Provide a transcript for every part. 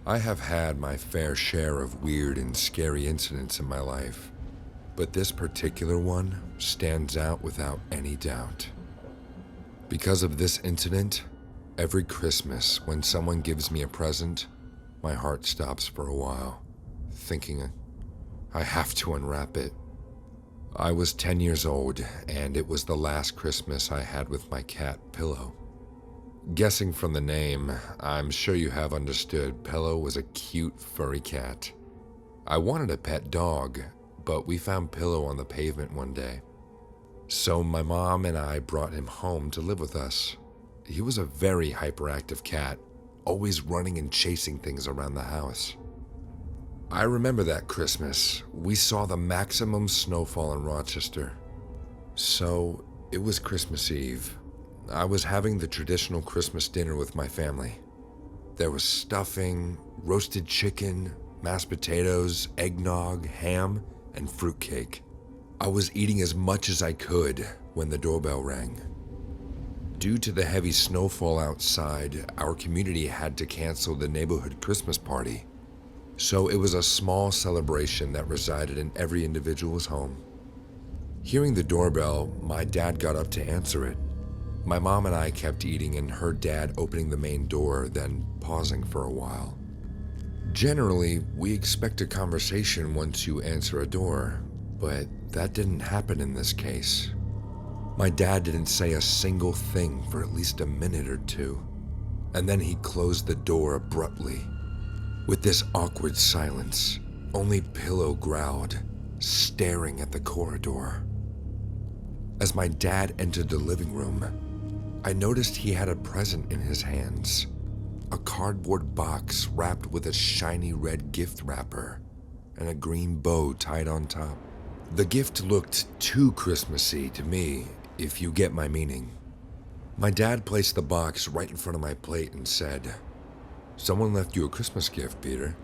I have had my fair share of weird and scary incidents in my life, but this particular one stands out without any doubt. Because of this incident, every Christmas when someone gives me a present, my heart stops for a while, thinking I have to unwrap it. I was 10 years old, and it was the last Christmas I had with my cat, Pillow. Guessing from the name, I'm sure you have understood Pillow was a cute, furry cat. I wanted a pet dog, but we found Pillow on the pavement one day. So my mom and I brought him home to live with us. He was a very hyperactive cat, always running and chasing things around the house. I remember that Christmas, we saw the maximum snowfall in Rochester. So it was Christmas Eve. I was having the traditional Christmas dinner with my family. There was stuffing, roasted chicken, mashed potatoes, eggnog, ham, and fruitcake. I was eating as much as I could when the doorbell rang. Due to the heavy snowfall outside, our community had to cancel the neighborhood Christmas party. So it was a small celebration that resided in every individual's home. Hearing the doorbell, my dad got up to answer it. My mom and I kept eating and heard Dad opening the main door, then pausing for a while. Generally, we expect a conversation once you answer a door, but that didn't happen in this case. My dad didn't say a single thing for at least a minute or two, and then he closed the door abruptly. With this awkward silence, only Pillow growled, staring at the corridor. As my dad entered the living room, I noticed he had a present in his hands, a cardboard box wrapped with a shiny red gift wrapper and a green bow tied on top. The gift looked too Christmassy to me, if you get my meaning. My dad placed the box right in front of my plate and said, "Someone left you a Christmas gift, Peter.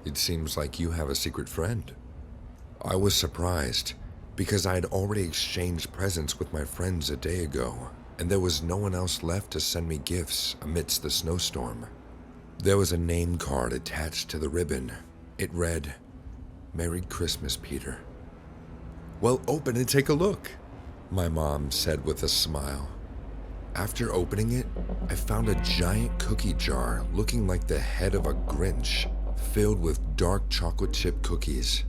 It seems like you have a secret friend." I was surprised because I had already exchanged presents with my friends a day ago, and there was no one else left to send me gifts amidst the snowstorm. There was a name card attached to the ribbon. It read, "Merry Christmas, Peter." "Well, open and take a look," my mom said with a smile. After opening it, I found a giant cookie jar looking like the head of a Grinch, filled with dark chocolate chip cookies.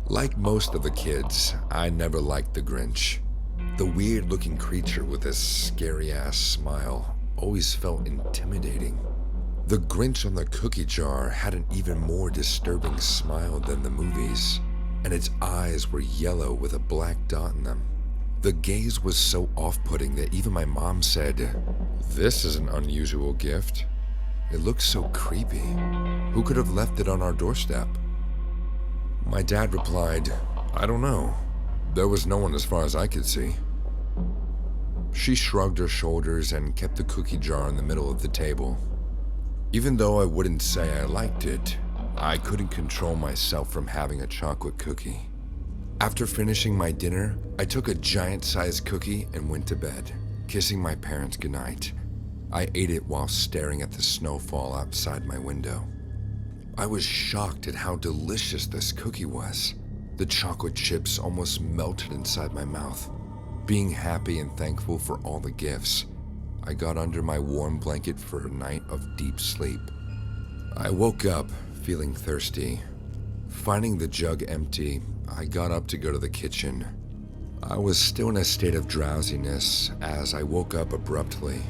Like most of the kids, I never liked the Grinch. The weird-looking creature with his scary-ass smile always felt intimidating. The Grinch on the cookie jar had an even more disturbing smile than the movies, and its eyes were yellow with a black dot in them. The gaze was so off-putting that even my mom said, "This is an unusual gift. It looks so creepy. Who could have left it on our doorstep?" My dad replied, "I don't know. There was no one as far as I could see." She shrugged her shoulders and kept the cookie jar in the middle of the table. Even though I wouldn't say I liked it, I couldn't control myself from having a chocolate cookie. After finishing my dinner, I took a giant-sized cookie and went to bed, kissing my parents goodnight. I ate it while staring at the snowfall outside my window. I was shocked at how delicious this cookie was. The chocolate chips almost melted inside my mouth. Being happy and thankful for all the gifts, I got under my warm blanket for a night of deep sleep. I woke up feeling thirsty. Finding the jug empty, I got up to go to the kitchen. I was still in a state of drowsiness as I woke up abruptly.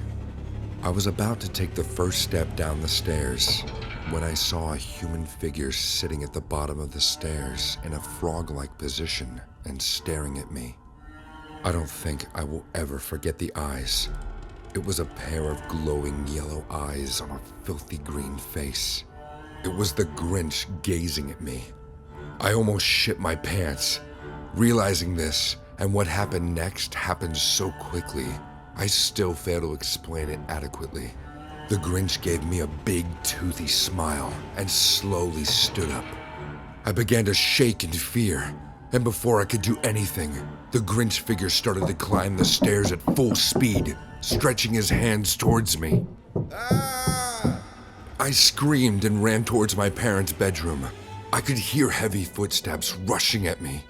I was about to take the first step down the stairs when I saw a human figure sitting at the bottom of the stairs in a frog-like position and staring at me. I don't think I will ever forget the eyes. It was a pair of glowing yellow eyes on a filthy green face. It was the Grinch gazing at me. I almost shit my pants. Realizing this and what happened next happened so quickly, I still fail to explain it adequately. The Grinch gave me a big, toothy smile and slowly stood up. I began to shake in fear, and before I could do anything, the Grinch figure started to climb the stairs at full speed, stretching his hands towards me. I screamed and ran towards my parents' bedroom. I could hear heavy footsteps rushing at me.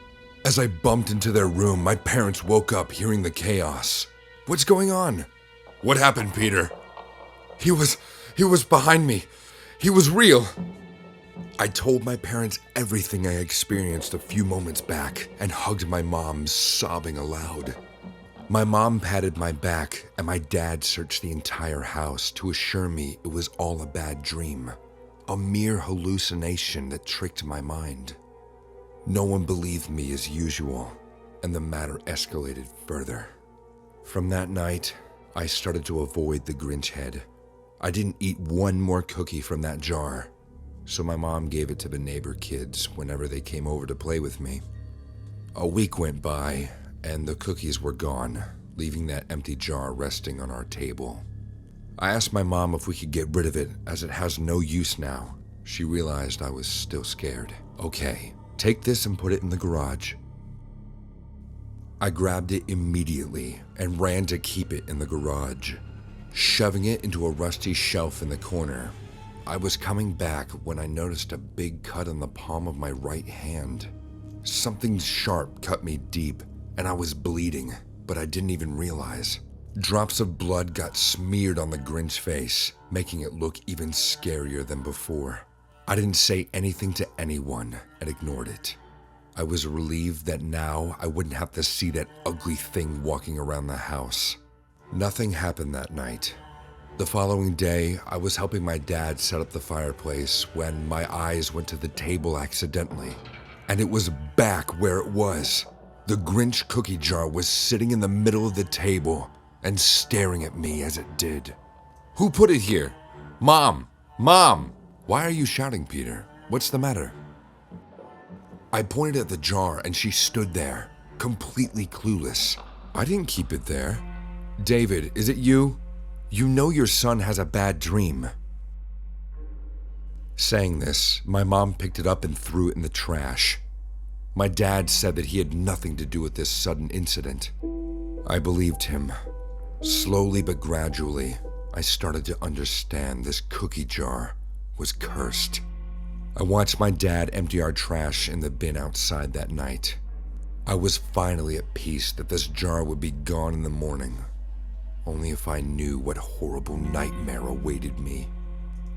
As I bumped into their room, my parents woke up hearing the chaos. "What's going on?" "What happened, Peter?" He was behind me. He was real." I told my parents everything I experienced a few moments back and hugged my mom, sobbing aloud. My mom patted my back and my dad searched the entire house to assure me it was all a bad dream, a mere hallucination that tricked my mind. No one believed me as usual, and the matter escalated further. From that night, I started to avoid the Grinch head. I didn't eat one more cookie from that jar, so my mom gave it to the neighbor kids whenever they came over to play with me. A week went by, and the cookies were gone, leaving that empty jar resting on our table. I asked my mom if we could get rid of it, as it has no use now. She realized I was still scared. "Okay, take this and put it in the garage." I grabbed it immediately and ran to keep it in the garage, shoving it into a rusty shelf in the corner. I was coming back when I noticed a big cut on the palm of my right hand. Something sharp cut me deep, and I was bleeding, but I didn't even realize. Drops of blood got smeared on the Grinch face, making it look even scarier than before. I didn't say anything to anyone and ignored it. I was relieved that now I wouldn't have to see that ugly thing walking around the house. Nothing happened that night. The following day, I was helping my dad set up the fireplace when my eyes went to the table accidentally, and it was back where it was. The Grinch cookie jar was sitting in the middle of the table and staring at me as it did. "Who put it here? Mom! Mom!" "Why are you shouting, Peter? What's the matter?" I pointed at the jar and she stood there, completely clueless. "I didn't keep it there." "David, is it you? You know your son has a bad dream." Saying this, my mom picked it up and threw it in the trash. My dad said that he had nothing to do with this sudden incident. I believed him. Slowly but gradually, I started to understand this cookie jar was cursed. I watched my dad empty our trash in the bin outside that night. I was finally at peace that this jar would be gone in the morning. Only if I knew what horrible nightmare awaited me.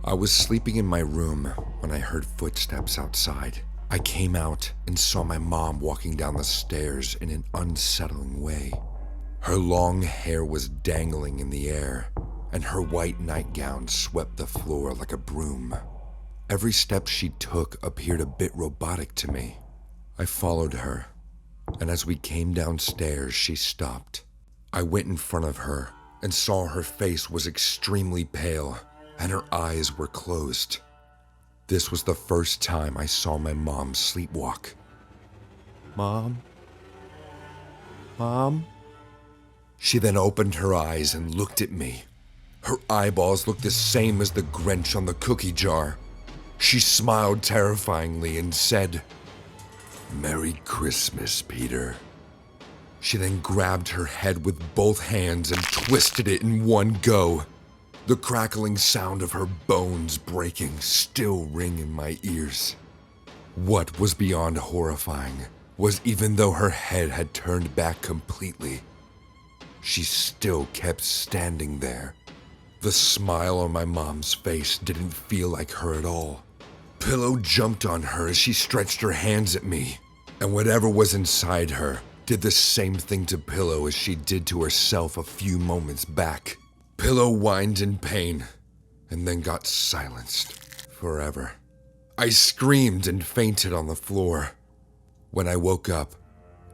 I was sleeping in my room when I heard footsteps outside. I came out and saw my mom walking down the stairs in an unsettling way. Her long hair was dangling in the air, and her white nightgown swept the floor like a broom. Every step she took appeared a bit robotic to me. I followed her, and as we came downstairs, she stopped. I went in front of her and saw her face was extremely pale, and her eyes were closed. This was the first time I saw my mom sleepwalk. "Mom? Mom?" She then opened her eyes and looked at me. Her eyeballs looked the same as the Grinch on the cookie jar. She smiled terrifyingly and said, "Merry Christmas, Peter." She then grabbed her head with both hands and twisted it in one go. The crackling sound of her bones breaking still ring in my ears. What was beyond horrifying was even though her head had turned back completely, she still kept standing there. The smile on my mom's face didn't feel like her at all. Pillow jumped on her as she stretched her hands at me, and whatever was inside her did the same thing to Pillow as she did to herself a few moments back. Pillow whined in pain, and then got silenced forever. I screamed and fainted on the floor. When I woke up,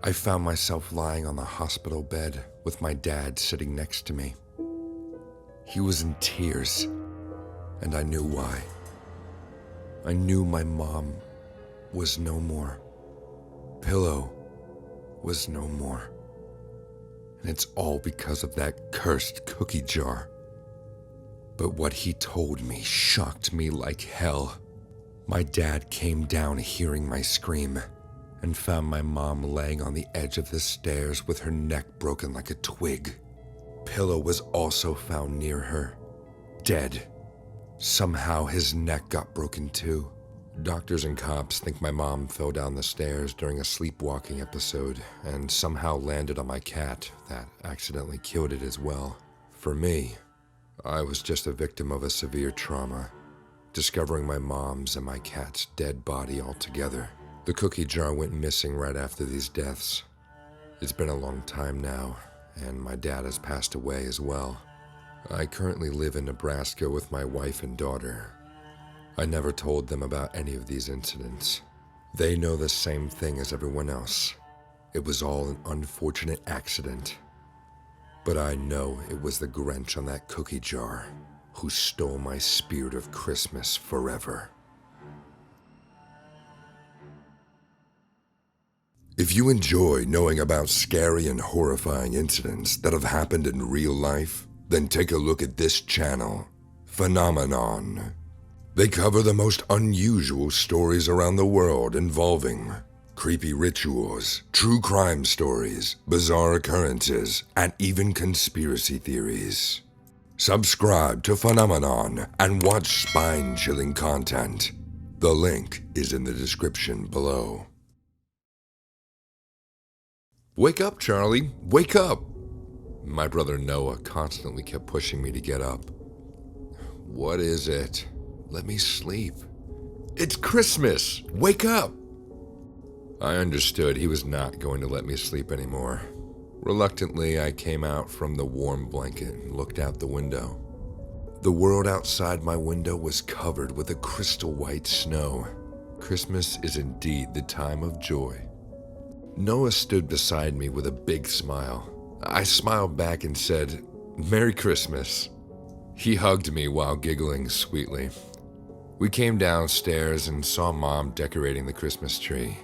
I found myself lying on the hospital bed with my dad sitting next to me. He was in tears, and I knew why. I knew my mom was no more. Pillow was no more. And it's all because of that cursed cookie jar. But what he told me shocked me like hell. My dad came down hearing my scream and found my mom laying on the edge of the stairs with her neck broken like a twig. Pillow was also found near her, dead. Somehow his neck got broken too. Doctors and cops think my mom fell down the stairs during a sleepwalking episode and somehow landed on my cat that accidentally killed it as well. For me, I was just a victim of a severe trauma, discovering my mom's and my cat's dead body all together. The cookie jar went missing right after these deaths. It's been a long time now, and my dad has passed away as well. I currently live in Nebraska with my wife and daughter. I never told them about any of these incidents. They know the same thing as everyone else. It was all an unfortunate accident. But I know it was the Grinch on that cookie jar who stole my spirit of Christmas forever. If you enjoy knowing about scary and horrifying incidents that have happened in real life, then take a look at this channel, Phenomenon. They cover the most unusual stories around the world involving creepy rituals, true crime stories, bizarre occurrences, and even conspiracy theories. Subscribe to Phenomenon and watch spine-chilling content. The link is in the description below. Wake up, Charlie, wake up! My brother Noah constantly kept pushing me to get up. What is it? Let me sleep. It's Christmas! Wake up! I understood he was not going to let me sleep anymore. Reluctantly, I came out from the warm blanket and looked out the window. The world outside my window was covered with a crystal white snow. Christmas is indeed the time of joy. Noah stood beside me with a big smile. I smiled back and said, "Merry Christmas." He hugged me while giggling sweetly. We came downstairs and saw Mom decorating the Christmas tree.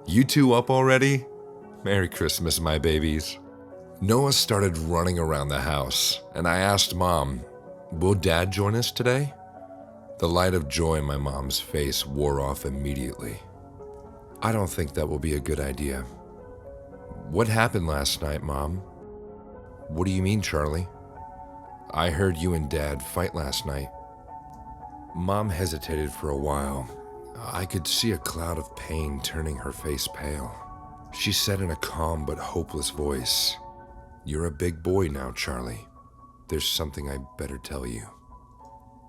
"You two up already? Merry Christmas, my babies." Noah started running around the house, and I asked Mom, "Will Dad join us today?" The light of joy in my mom's face wore off immediately. "I don't think that will be a good idea." "What happened last night, Mom?" "What do you mean, Charlie?" "I heard you and Dad fight last night." Mom hesitated for a while. I could see a cloud of pain turning her face pale. She said in a calm but hopeless voice, "You're a big boy now, Charlie. There's something I better tell you.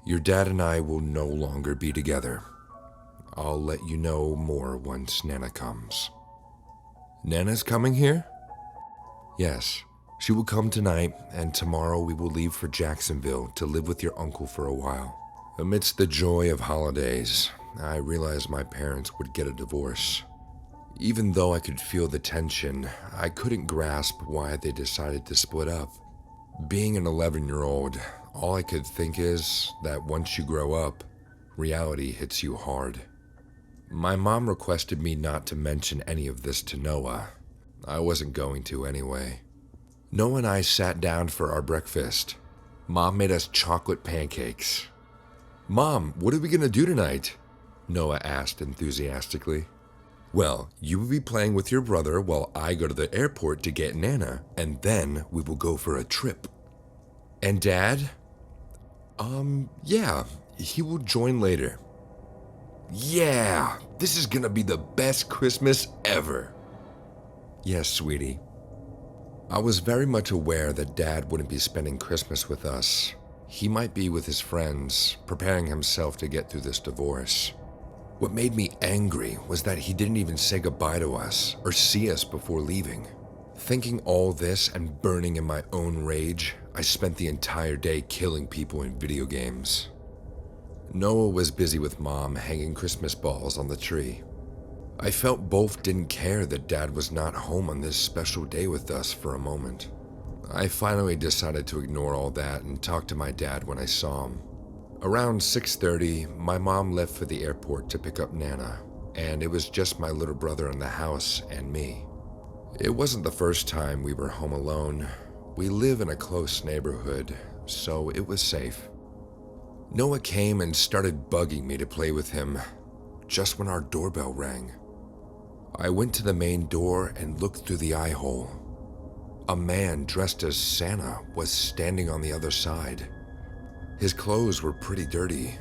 Your dad and I will no longer be together. I'll let you know more once Nana comes." "Nana's coming here?" "Yes. She will come tonight, and tomorrow we will leave for Jacksonville to live with your uncle for a while." Amidst the joy of holidays, I realized my parents would get a divorce. Even though I could feel the tension, I couldn't grasp why they decided to split up. Being an 11-year-old, all I could think is that once you grow up, reality hits you hard. My mom requested me not to mention any of this to Noah. I wasn't going to anyway. Noah and I sat down for our breakfast. Mom made us chocolate pancakes. "Mom, what are we gonna do tonight?" Noah asked enthusiastically. "Well, you will be playing with your brother while I go to the airport to get Nana, and then we will go for a trip." "And Dad?" Yeah, he will join later." "Yeah, this is gonna be the best Christmas ever." "Yes, sweetie." I was very much aware that Dad wouldn't be spending Christmas with us. He might be with his friends, preparing himself to get through this divorce. What made me angry was that he didn't even say goodbye to us or see us before leaving. Thinking all this and burning in my own rage, I spent the entire day killing people in video games. Noah was busy with Mom hanging Christmas balls on the tree. I felt both didn't care that Dad was not home on this special day with us for a moment. I finally decided to ignore all that and talk to my dad when I saw him. Around 6:30, my mom left for the airport to pick up Nana, and it was just my little brother in the house and me. It wasn't the first time we were home alone. We live in a close neighborhood, so it was safe. Noah came and started bugging me to play with him, just when our doorbell rang. I went to the main door and looked through the eye hole. A man dressed as Santa was standing on the other side. His clothes were pretty dirty,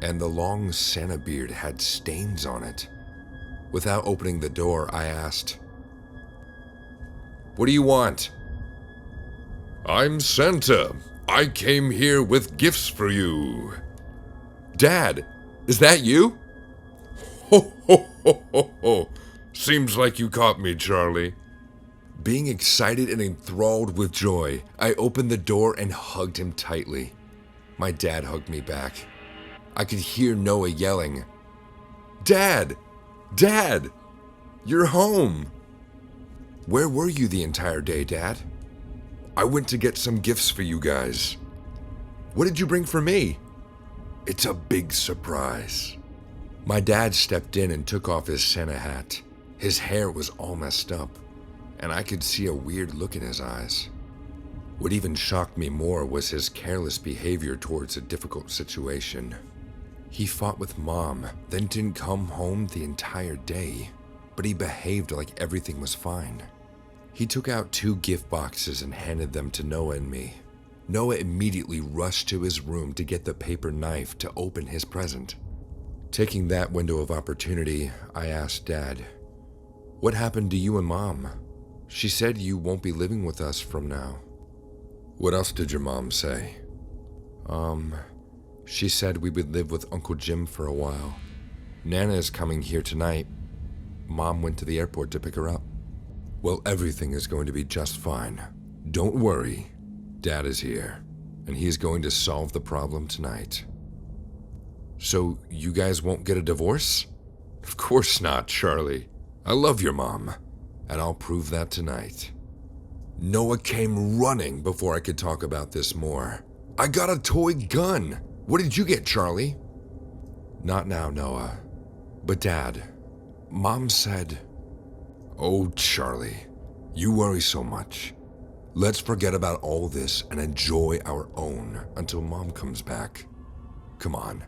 and the long Santa beard had stains on it. Without opening the door, I asked, "What do you want?" "I'm Santa. I came here with gifts for you." "Dad, is that you?" "Ho, ho, ho, ho, ho. Seems like you caught me, Charlie." Being excited and enthralled with joy, I opened the door and hugged him tightly. My dad hugged me back. I could hear Noah yelling, "Dad! Dad! You're home!" "Where were you the entire day, Dad?" "I went to get some gifts for you guys." "What did you bring for me?" "It's a big surprise." My dad stepped in and took off his Santa hat. His hair was all messed up, and I could see a weird look in his eyes. What even shocked me more was his careless behavior towards a difficult situation. He fought with Mom, then didn't come home the entire day, but he behaved like everything was fine. He took out 2 gift boxes and handed them to Noah and me. Noah immediately rushed to his room to get the paper knife to open his present. Taking that window of opportunity, I asked Dad, "What happened to you and Mom? She said you won't be living with us from now." "What else did your mom say?" She said we would live with Uncle Jim for a while. Nana is coming here tonight. Mom went to the airport to pick her up." "Well, everything is going to be just fine. Don't worry. Dad is here, and he is going to solve the problem tonight." "So you guys won't get a divorce?" "Of course not, Charlie. I love your mom, and I'll prove that tonight." Noah came running before I could talk about this more. "I got a toy gun. What did you get, Charlie?" "Not now, Noah. But Dad, Mom said..." "Oh, Charlie, you worry so much. Let's forget about all this and enjoy our own until Mom comes back. Come on,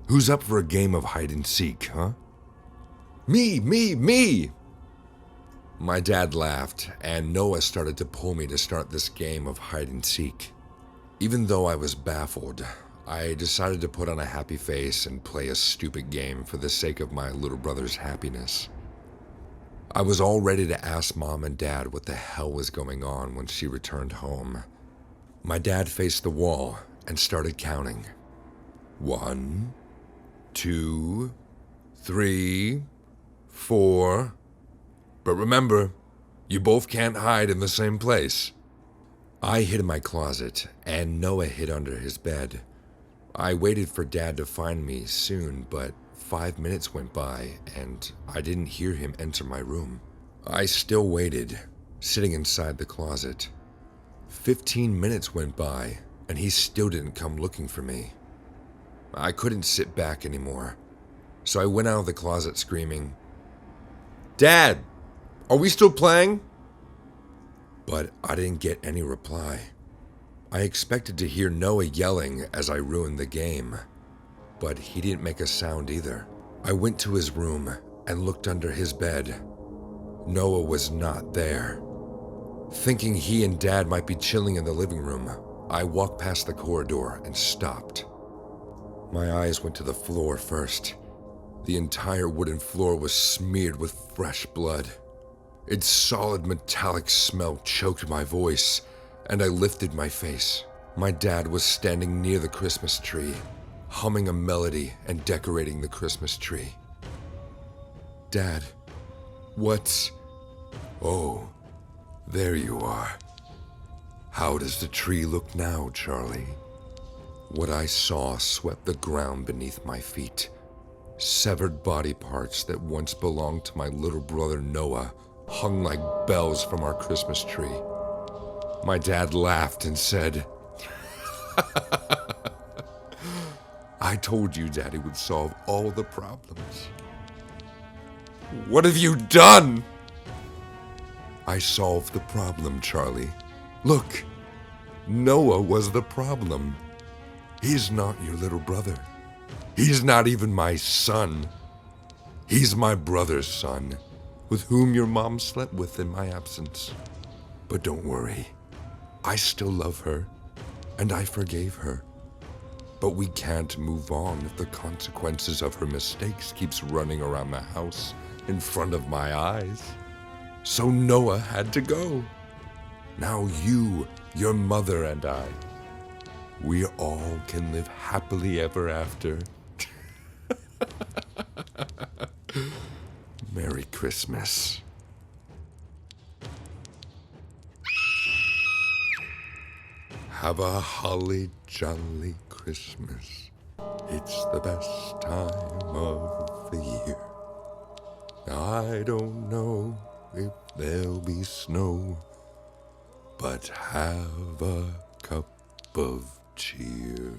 who's up for a game of hide and seek, huh?" Me! My dad laughed, and Noah started to pull me to start this game of hide and seek. Even though I was baffled, I decided to put on a happy face and play a stupid game for the sake of my little brother's happiness. I was all ready to ask Mom and Dad what the hell was going on when she returned home. My dad faced the wall and started counting. 1, 2, 3, 4. But remember, you both can't hide in the same place. I hid in my closet, and Noah hid under his bed. I waited for Dad to find me soon, but 5 minutes went by, and I didn't hear him enter my room. I still waited, sitting inside the closet. 15 minutes went by, and he still didn't come looking for me. I couldn't sit back anymore, so I went out of the closet screaming, "Dad, are we still playing?" But I didn't get any reply. I expected to hear Noah yelling as I ruined the game, but he didn't make a sound either. I went to his room and looked under his bed. Noah was not there. Thinking he and Dad might be chilling in the living room, I walked past the corridor and stopped. My eyes went to the floor first. The entire wooden floor was smeared with fresh blood. Its solid metallic smell choked my voice, and I lifted my face. My dad was standing near the Christmas tree, humming a melody and decorating the Christmas tree. "Dad, what's..." "Oh, there you are. How does the tree look now, Charlie?" What I saw swept the ground beneath my feet. Severed body parts that once belonged to my little brother Noah hung like bells from our Christmas tree. My dad laughed and said, "I told you Daddy would solve all the problems." "What have you done?" "I solved the problem, Charlie. Look, Noah was the problem. He's not your little brother. He's not even my son. He's my brother's son, with whom your mom slept with in my absence. But don't worry, I still love her, and I forgave her. But we can't move on if the consequences of her mistakes keeps running around the house in front of my eyes. So Noah had to go. Now you, your mother, and I, we all can live happily ever after. Merry Christmas. Have a holly jolly Christmas. It's the best time of the year. I don't know if there'll be snow, but have a cup of cheer.